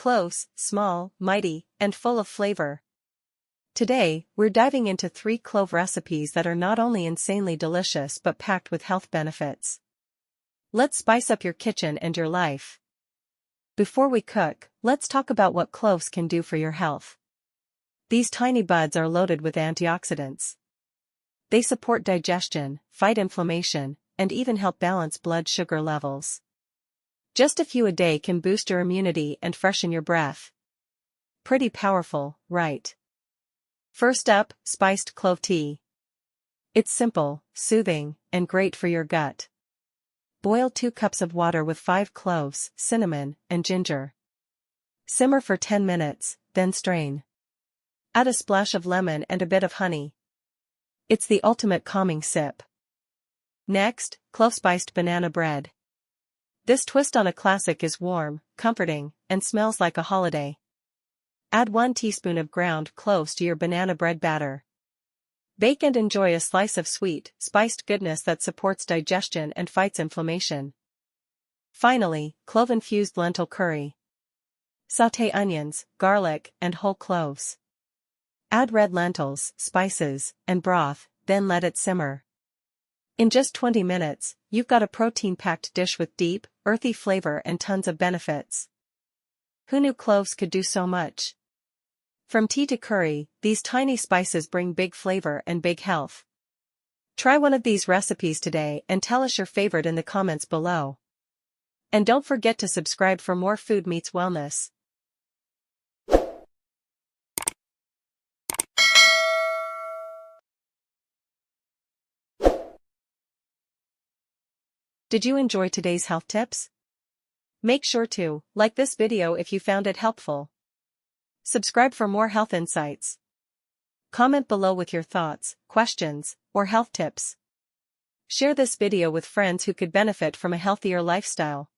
cloves, small, mighty, and full of flavor. Today, we're diving into 3 clove recipes that are not only insanely delicious but packed with health benefits. Let's spice up your kitchen and your life. Before we cook, let's talk about what cloves can do for your health. These tiny buds are loaded with antioxidants. They support digestion, fight inflammation, and even help balance blood sugar levels. Just a few a day can boost your immunity and freshen your breath. Pretty powerful, right? First up, spiced clove tea. It's simple, soothing, and great for your gut. Boil 2 cups of water with 5 cloves, cinnamon, and ginger. Simmer for 10 minutes, then strain. Add a splash of lemon and a bit of honey. It's the ultimate calming sip. Next, clove-spiced banana bread. This twist on a classic is warm, comforting, and smells like a holiday. Add 1 teaspoon of ground cloves to your banana bread batter. Bake and enjoy a slice of sweet, spiced goodness that supports digestion and fights inflammation. Finally, clove-infused lentil curry. Sauté onions, garlic, and whole cloves. Add red lentils, spices, and broth, then let it simmer. In just 20 minutes, you've got a protein-packed dish with deep, earthy flavor and tons of benefits. Who knew cloves could do so much? From tea to curry, these tiny spices bring big flavor and big health. Try one of these recipes today and tell us your favorite in the comments below. And don't forget to subscribe for more food meets wellness. Did you enjoy today's health tips? Make sure to like this video if you found it helpful. Subscribe for more health insights. Comment below with your thoughts, questions, or health tips. Share this video with friends who could benefit from a healthier lifestyle.